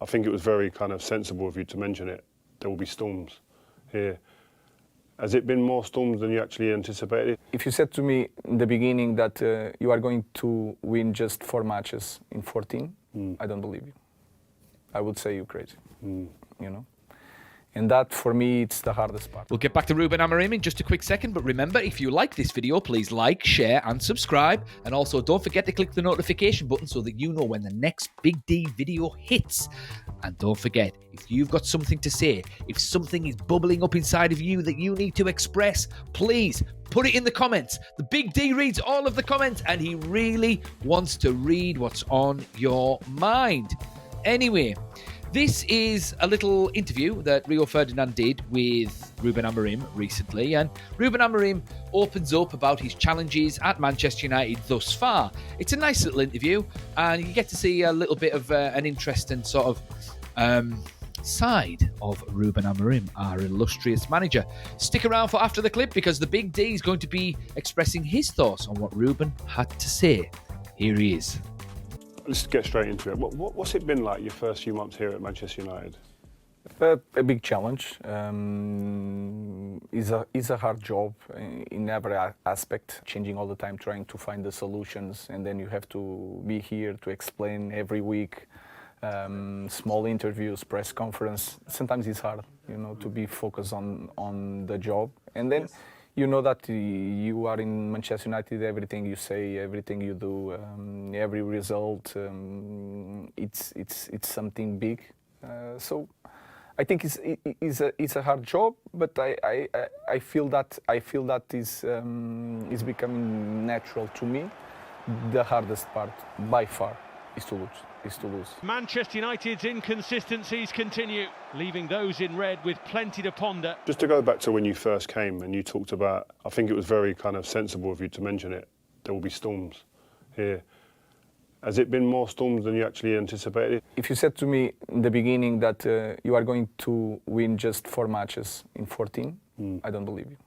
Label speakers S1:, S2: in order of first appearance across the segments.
S1: I think it was very kind of sensible of you to mention it. There will be storms here. Has it been more storms than you actually anticipated?
S2: If you said to me in the beginning that you are going to win just 4 matches in 14, I don't believe you. I would say you're crazy, you know? And that, for me, it's the hardest part.
S3: We'll get back to Ruben Amorim in just a quick second, but remember, if you like this video, please like, share and subscribe. And also, don't forget to click the notification button so that you know when the next Big D video hits. And don't forget, if you've got something to say, if something is bubbling up inside of you that you need to express, please put it in the comments. The Big D reads all of the comments, and he really wants to read what's on your mind. Anyway, this is a little interview that Rio Ferdinand did with Ruben Amorim recently, and Ruben Amorim opens up about his challenges at Manchester United thus far. It's a nice little interview, and you get to see a little bit of an interesting sort of side of Ruben Amorim, our illustrious manager. Stick around for after the clip, because the Big D is going to be expressing his thoughts on what Ruben had to say. Here he is.
S1: Let's get straight into it. What's it been like your first few months here at Manchester United?
S2: A big challenge. Is a hard job in every aspect, changing all the time, trying to find the solutions, and then you have to be here to explain every week. Small interviews, press conference. Sometimes it's hard, you know, to be focused on the job, and then. Yes. You know that you are in Manchester United, everything you say, everything you do, every result, it's something big. So I think it's a hard job, but I feel that is becoming natural to me. The hardest part, by far, is to lose.
S4: Manchester United's inconsistencies continue, leaving those in red with plenty to ponder.
S1: Just to go back to when you first came and you talked about, I think it was very kind of sensible of you to mention it, there will be storms here. Has it been more storms than you actually anticipated?
S2: If you said to me in the beginning that you are going to win just 4 matches in 14, I don't believe you.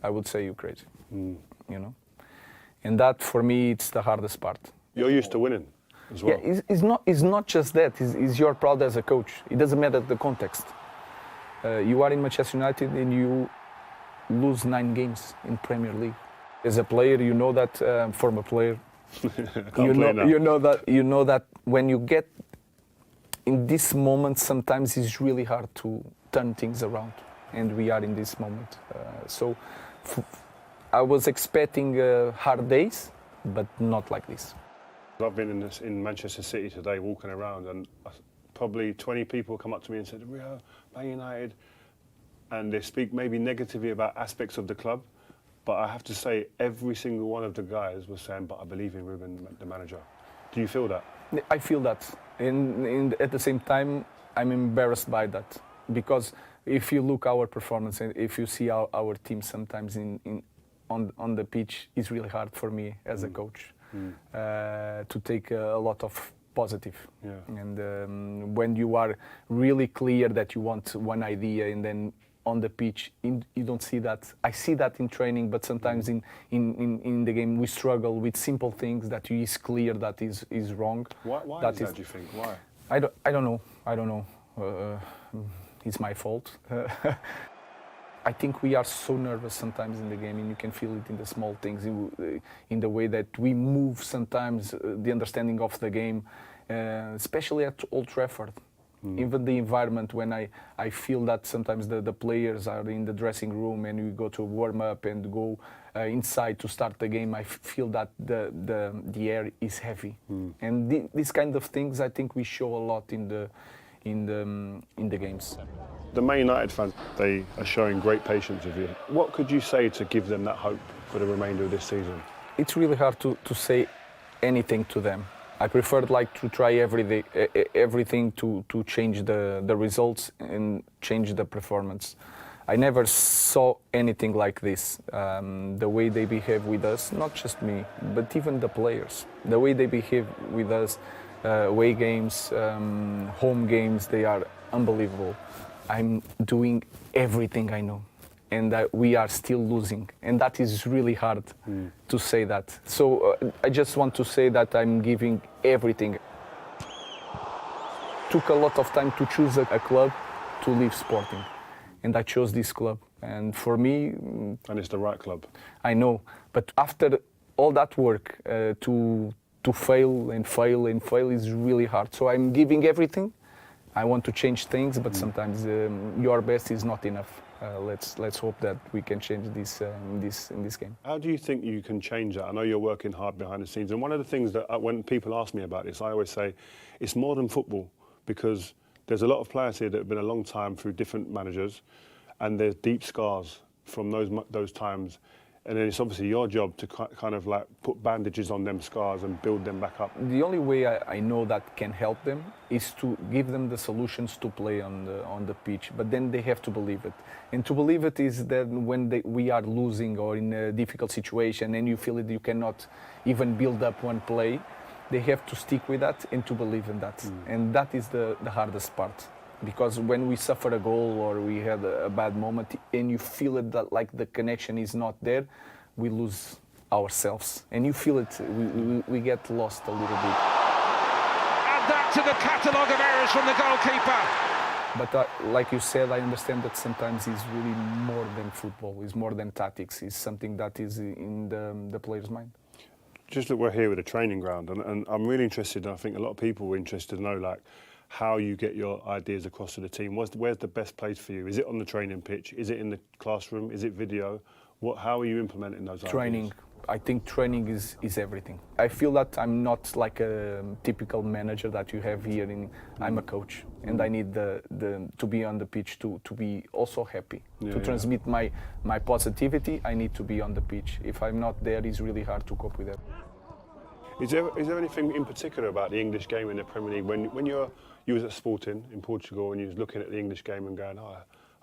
S2: I would say you're crazy, you know? And that, for me, it's the hardest part.
S1: You're used to winning. As well.
S2: Yeah, it's not just that. It's you're proud as a coach. It doesn't matter the context. You are in Manchester United and you lose 9 games in Premier League. As a player, you know that. Former player, you know that when you get in this moment, sometimes it's really hard to turn things around, and we are in this moment. So I was expecting hard days, but not like this.
S1: I've been in Manchester City today, walking around, and probably 20 people come up to me and said, "Rio, Man United," and they speak maybe negatively about aspects of the club. But I have to say, every single one of the guys was saying, "But I believe in Ruben, the manager." Do you feel that?
S2: I feel that, and at the same time, I'm embarrassed by that, because if you look our performance and if you see our team sometimes on the pitch, it's really hard for me as a coach. To take a lot of positive. Yeah. And when you are really clear that you want one idea, and then on the pitch you don't see that. I see that in training, but sometimes in the game we struggle with simple things that is clear that is wrong.
S1: Why that is that, do you think? Why?
S2: I don't know. It's my fault. I think we are so nervous sometimes in the game, and you can feel it in the small things, in the way that we move sometimes, the understanding of the game, especially at Old Trafford. Even the environment, when I feel that sometimes the players are in the dressing room and we go to warm up and go inside to start the game, I feel that the air is heavy. And these kind of things, I think we show a lot in the games.
S1: The Man United fans, they are showing great patience with you. What could you say to give them that hope for the remainder of this season?
S2: It's really hard to say anything to them. I prefer to try everything to change the results and change the performance. I never saw anything like this. The way they behave with us, not just me, but even the players. The way they behave with us, away games, home games, they are unbelievable. I'm doing everything I know, and we are still losing, and that is really hard to say that. So I just want to say that I'm giving everything. took a lot of time to choose a club to leave Sporting, and I chose this club. And for me,
S1: And it's the right club.
S2: I know, but after all that work, to fail and fail and fail is really hard. So I'm giving everything. I want to change things, but sometimes your best is not enough. Let's hope that we can change this in this game.
S1: How do you think you can change that? I know you're working hard behind the scenes, and one of the things that when people ask me about this, I always say it's more than football, because there's a lot of players here that have been a long time through different managers, and there's deep scars from those times. And then it's obviously your job to kind of like put bandages on them scars and build them back up.
S2: The only way I know that can help them is to give them the solutions to play on the pitch, but then they have to believe it. And to believe it is that when we are losing or in a difficult situation and you feel that you cannot even build up one play, they have to stick with that and to believe in that. And that is the hardest part. Because when we suffer a goal or we had a bad moment and you feel it that like the connection is not there, we lose ourselves. And you feel it, we get lost a little bit.
S4: Add that to the catalogue of errors from the goalkeeper.
S2: But like you said, I understand that sometimes it's really more than football, it's more than tactics, it's something that is in the player's mind.
S1: Just that we're here with a training ground, and I'm really interested, and I think a lot of people were interested to know, like, how you get your ideas across to the team. Where's the best place for you? Is it on the training pitch? Is it in the classroom? Is it video? How are you implementing those
S2: Training.
S1: ideas?
S2: I think training is everything. I feel that I'm not like a typical manager that you have here. I'm a coach, and I need to be on the pitch to be also happy. To transmit my positivity, I need to be on the pitch. If I'm not there, it's really hard to cope with that.
S1: Is there anything in particular about the English game in the Premier League when you was at Sporting in Portugal and you was looking at the English game and going, oh,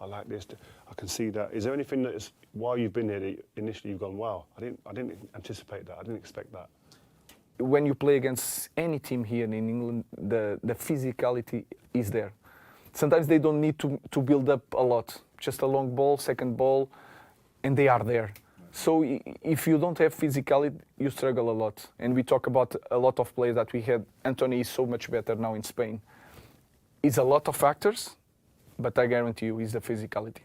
S1: I like this, I can see that. Is there anything that is, while you've been here, that initially you've gone, wow, I didn't anticipate that, I didn't expect that?
S2: When you play against any team here in England, the physicality is there. Sometimes they don't need to build up a lot, just a long ball, second ball, and they are there. So if you don't have physicality, you struggle a lot. And we talk about a lot of players that we had. Anthony is so much better now in Spain. It's a lot of factors, but I guarantee you it's the physicality.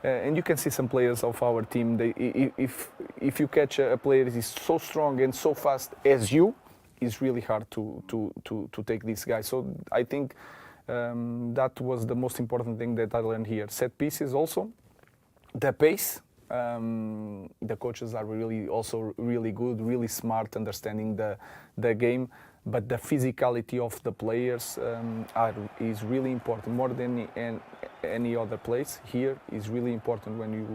S2: And you can see some players of our team, if you catch a player that is so strong and so fast as you, it's really hard to take this guy. So I think that was the most important thing that I learned here. Set pieces also, the pace. The coaches are also really good, really smart, understanding the game. But the physicality of the players is really important, more than any other place. Here is really important when you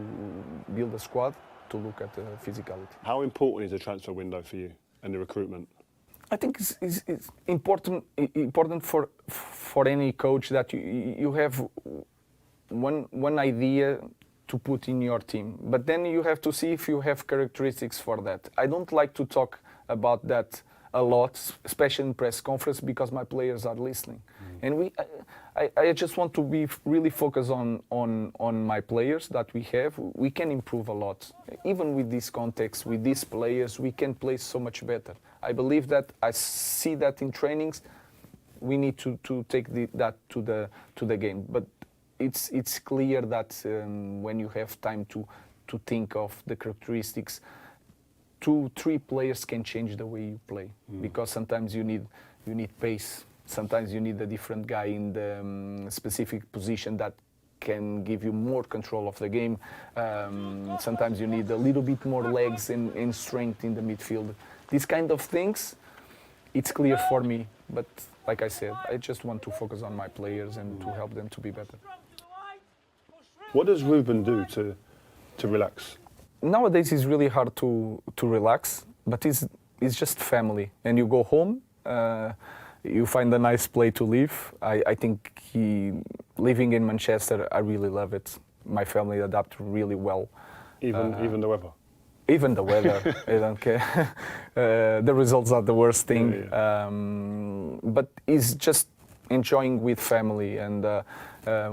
S2: build a squad to look at the physicality.
S1: How important is the transfer window for you and the recruitment?
S2: I think it's important for any coach that you have one idea to put in your team, but then you have to see if you have characteristics for that. I don't like to talk about that a lot, especially in press conference, because my players are listening. And I just want to be really focused on my players that we have. We can improve a lot. Even with this context, with these players, we can play so much better. I believe that, I see that in trainings, we need to take that to the game. But it's clear that when you have time to think of the characteristics, 2-3 players can change the way you play. Because sometimes you need pace. Sometimes you need a different guy in the specific position that can give you more control of the game. Sometimes you need a little bit more legs and strength in the midfield. These kind of things, it's clear for me. But like I said, I just want to focus on my players and to help them to be better.
S1: What does Ruben do to relax?
S2: Nowadays it's really hard to relax, but it's just family. And you go home, you find a nice place to live. I think living in Manchester, I really love it. My family adapt really well.
S1: Even the weather?
S2: Even the weather, I don't care. The results are the worst thing. But it's just enjoying with family. And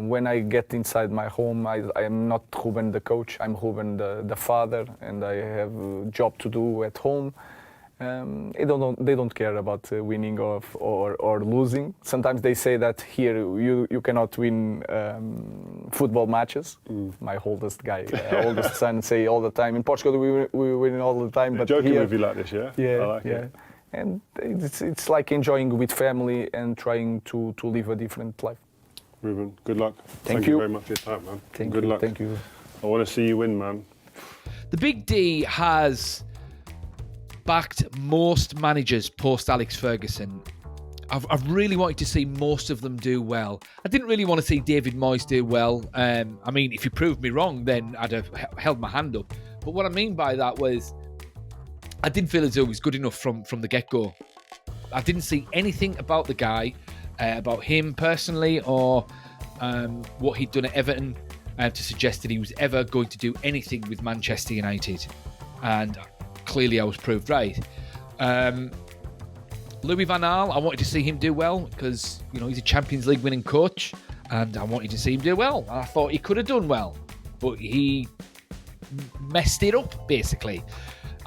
S2: when I get inside my home, I am not Ruben the coach, I'm Ruben the father, and I have a job to do at home. They don't care about winning or losing. Sometimes they say that here you cannot win football matches. My oldest son say all the time. In Portugal we win all the time, but
S1: joking
S2: here,
S1: with you like this, yeah?
S2: yeah,
S1: I like
S2: yeah.
S1: it.
S2: And it's like enjoying with family and trying to live a different life.
S1: Ruben, good luck.
S2: Thank
S1: you
S2: you
S1: very much for your time, man.
S2: Thank
S1: good
S2: you.
S1: luck.
S2: Thank you.
S1: I want to see you win, man.
S3: The Big D has backed most managers post Alex Ferguson. I've really wanted to see most of them do well. I didn't really want to see David Moyes do well. I mean, if you proved me wrong, then I'd have held my hand up. But what I mean by that was I didn't feel as though he was good enough from the get-go. I didn't see anything about the guy, about him personally, or what he'd done at Everton to suggest that he was ever going to do anything with Manchester United. And clearly I was proved right. Louis van Gaal, I wanted to see him do well because, you know, he's a Champions League winning coach and I wanted to see him do well. I thought he could have done well, but he messed it up, basically.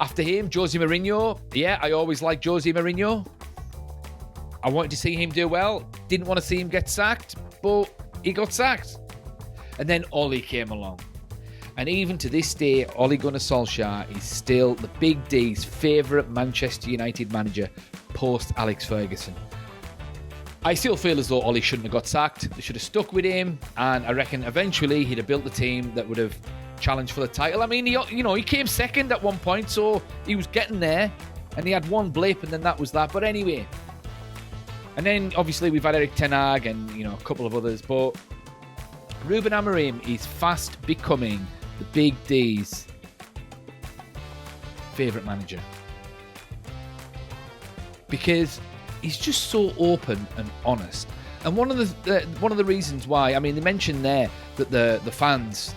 S3: After him, Jose Mourinho. Yeah, I always liked Jose Mourinho. I wanted to see him do well. Didn't want to see him get sacked, but he got sacked. And then Ole came along. And even to this day, Ole Gunnar Solskjaer is still the Big D's favourite Manchester United manager post Alex Ferguson. I still feel as though Ole shouldn't have got sacked. They should have stuck with him. And I reckon eventually he'd have built a team that would have challenged for the title. I mean, he came second at one point, so he was getting there. And he had one blip and then that was that. But anyway. And then obviously we've had Erik ten Hag and, you know, a couple of others. But Ruben Amorim is fast becoming the Big D's favourite manager. Because he's just so open and honest. And one of the reasons why, I mean, they mentioned there that the fans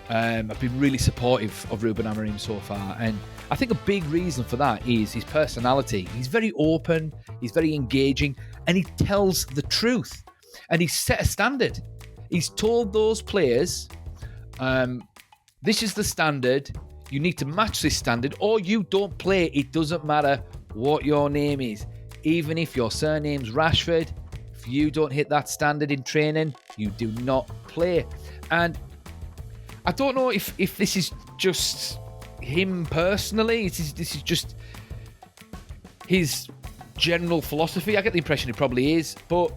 S3: have been really supportive of Ruben Amorim so far. And I think a big reason for that is his personality. He's very open, he's very engaging, and he tells the truth. And he's set a standard. He's told those players, this is the standard, you need to match this standard, or you don't play. It doesn't matter what your name is. Even if your surname's Rashford, if you don't hit that standard in training, you do not play. And I don't know if this is just him personally, this is just his general philosophy. I get the impression it probably is, but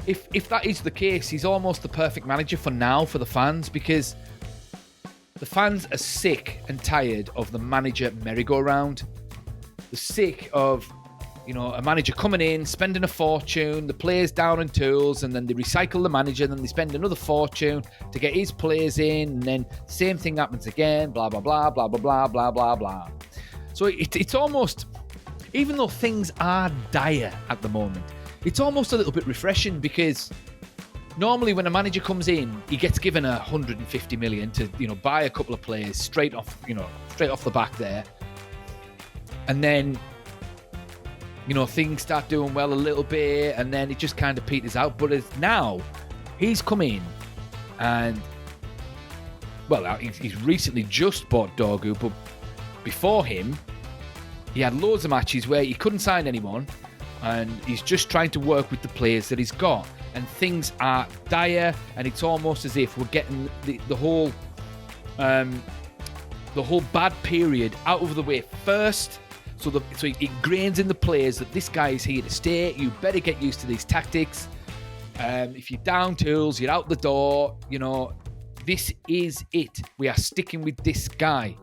S3: if that is the case, he's almost the perfect manager for now for the fans, because the fans are sick and tired of the manager merry-go-round. They're sick of, you know, a manager coming in, spending a fortune, the players down in tools, and then they recycle the manager, and then they spend another fortune to get his players in, and then same thing happens again, blah, blah, blah, blah, blah, blah, blah, blah, blah. So it's almost, even though things are dire at the moment, it's almost a little bit refreshing, because normally when a manager comes in, he gets given 150 million to, you know, buy a couple of players straight off the back there. And then, you know, things start doing well a little bit, and then it just kind of peters out. But now, he's come in, and, well, he's recently just bought Dorgu, but before him, he had loads of matches where he couldn't sign anyone, and he's just trying to work with the players that he's got. And things are dire, and it's almost as if we're getting the whole bad period out of the way first. So it ingrains in the players that this guy is here to stay. You better get used to these tactics. If you're down tools, you're out the door. You know, this is it. We are sticking with this guy.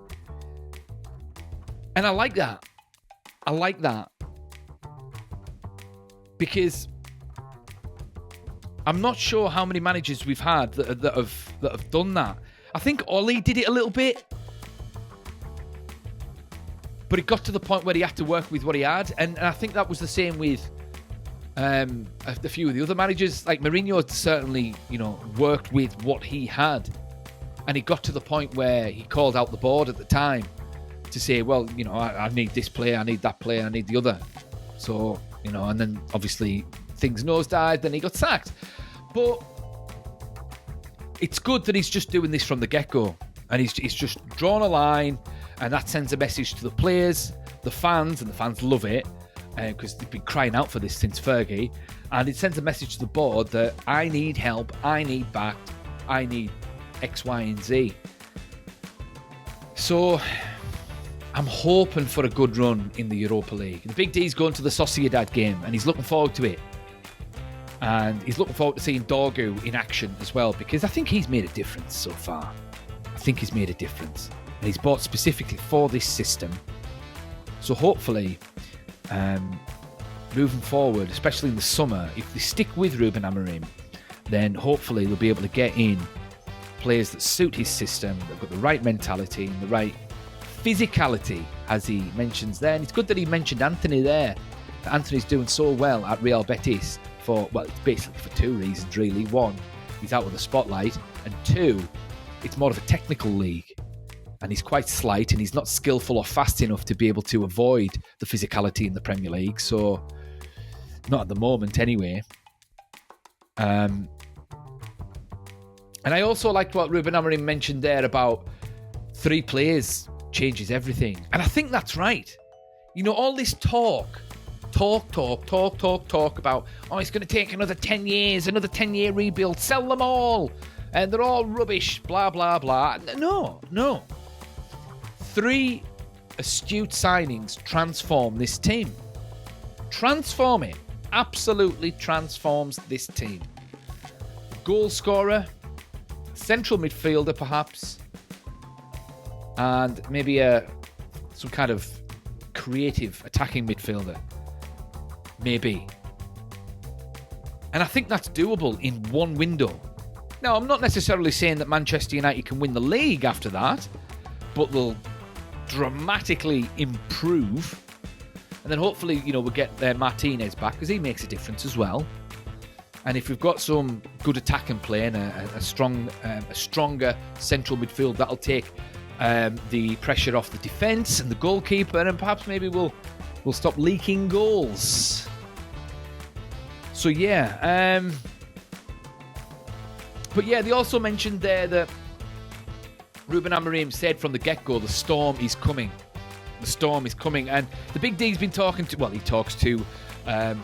S3: And I like that. Because I'm not sure how many managers we've had that have done that. I think Ole did it a little bit, but it got to the point where he had to work with what he had, and I think that was the same with a few of the other managers. Like Mourinho certainly, you know, worked with what he had, and it got to the point where he called out the board at the time to say, well, you know, I need this player, I need that player, I need the other. So, you know, and then obviously things nosedived, then he got sacked. But it's good that he's just doing this from the get-go, and he's just drawn a line, and that sends a message to the players the fans, and the fans love it, because they've been crying out for this since Fergie, and it sends a message to the board that I need help, I need back, I need X, Y, and Z. So I'm hoping for a good run in the Europa League. The Big D's going to the Sociedad game, and he's looking forward to it. And he's looking forward to seeing Dorgu in action as well, because I think he's made a difference so far. I think he's made a difference. And he's bought specifically for this system. So hopefully, moving forward, especially in the summer, if they stick with Ruben Amorim, then hopefully they'll be able to get in players that suit his system, that've got the right mentality and the right physicality, as he mentions there. And it's good that he mentioned Anthony there. Anthony's doing so well at Real Betis for, well, it's basically for two reasons, really. One, he's out of the spotlight, and two, it's more of a technical league. And he's quite slight, and he's not skillful or fast enough to be able to avoid the physicality in the Premier League. So, not at the moment, anyway. And I also liked what Ruben Amorim mentioned there about 3 players changes everything. And I think that's right. You know, all this talk about, oh, it's going to take another 10 years, another 10-year rebuild, sell them all, and they're all rubbish, blah, blah, blah. No. 3 astute signings transform this team. Transform it. Absolutely transforms this team. Goal scorer, central midfielder perhaps, and maybe some kind of creative attacking midfielder. Maybe. And I think that's doable in one window. Now, I'm not necessarily saying that Manchester United can win the league after that, but they'll dramatically improve. And then hopefully, you know, we'll get Martinez back, because he makes a difference as well. And if we've got some good attacking play and a stronger central midfield, that'll take the pressure off the defence and the goalkeeper, and perhaps maybe we'll stop leaking goals. So yeah, but yeah, they also mentioned there that Ruben Amorim said from the get-go, the storm is coming. The storm is coming, and the Big D's been talking to, well, he talks to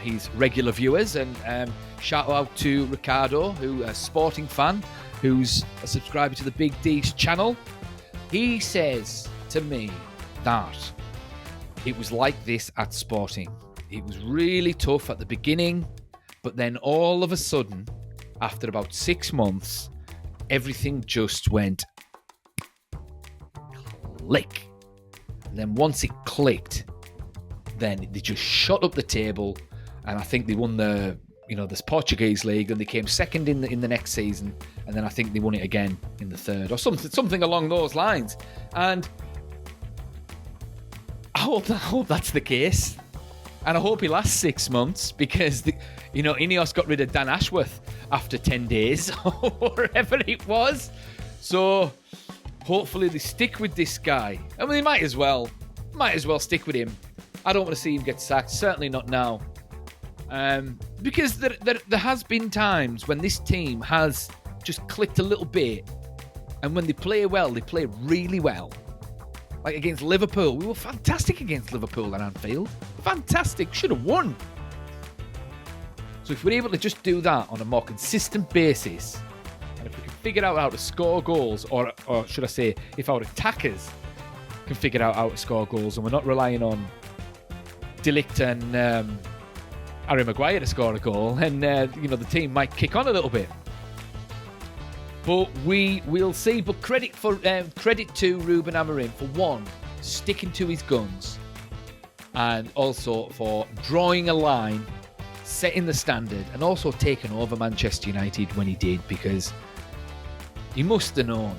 S3: his regular viewers, and shout out to Ricardo, who a sporting fan, who's a subscriber to the Big D's channel. He says to me that it was like this at Sporting. It was really tough at the beginning, but then all of a sudden, after about 6 months, everything just went click. And then once it clicked, then they just shot up the table, and I think they won this Portuguese league, and they came second in the next season, and then I think they won it again in the third, or something along those lines. And I hope that's the case, and I hope he lasts 6 months, because Ineos got rid of Dan Ashworth after 10 days or whatever it was. So hopefully they stick with this guy. I mean, they might as well stick with him. I don't want to see him get sacked, certainly not now. Because there has been times when this team has just clicked a little bit, and when they play well, they play really well. Like against Liverpool, we were fantastic against Liverpool at Anfield. Fantastic, should have won. So if we're able to just do that on a more consistent basis, and if we can figure out how to score goals, or should I say, if our attackers can figure out how to score goals, and we're not relying on De Ligt and Harry Maguire to score a goal, and the team might kick on a little bit. But we'll see. But credit to Ruben Amorim for one, sticking to his guns, and also for drawing a line, setting the standard, and also taking over Manchester United when he did, because he must have known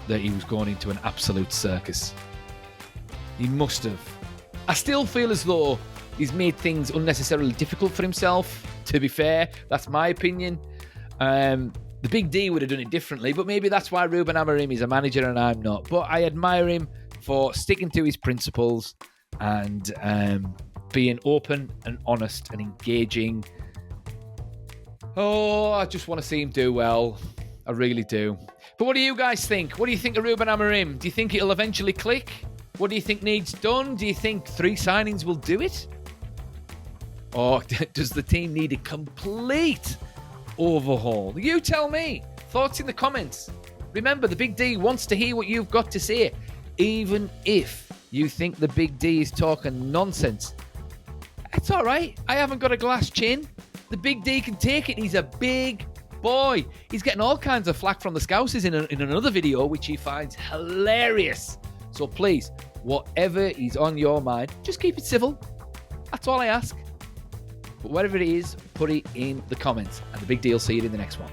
S3: that he was going into an absolute circus. He must have. I still feel as though he's made things unnecessarily difficult for himself, to be fair. That's my opinion. The Big D would have done it differently, but maybe that's why Ruben Amorim is a manager and I'm not. But I admire him for sticking to his principles and being open and honest and engaging. Oh, I just want to see him do well. I really do. But what do you guys think? What do you think of Ruben Amorim? Do you think it'll eventually click? What do you think needs done? Do you think 3 signings will do it? Or does the team need a complete overhaul? You tell me. Thoughts in the comments. Remember, the Big D wants to hear what you've got to say, even if you think the Big D is talking nonsense. It's all right. I haven't got a glass chin. The Big D can take it. He's a big boy. He's getting all kinds of flack from the Scousers in another video, which he finds hilarious. So please, whatever is on your mind, just keep it civil. That's all I ask. But whatever it is, put it in the comments. And the Big D will see it in the next one.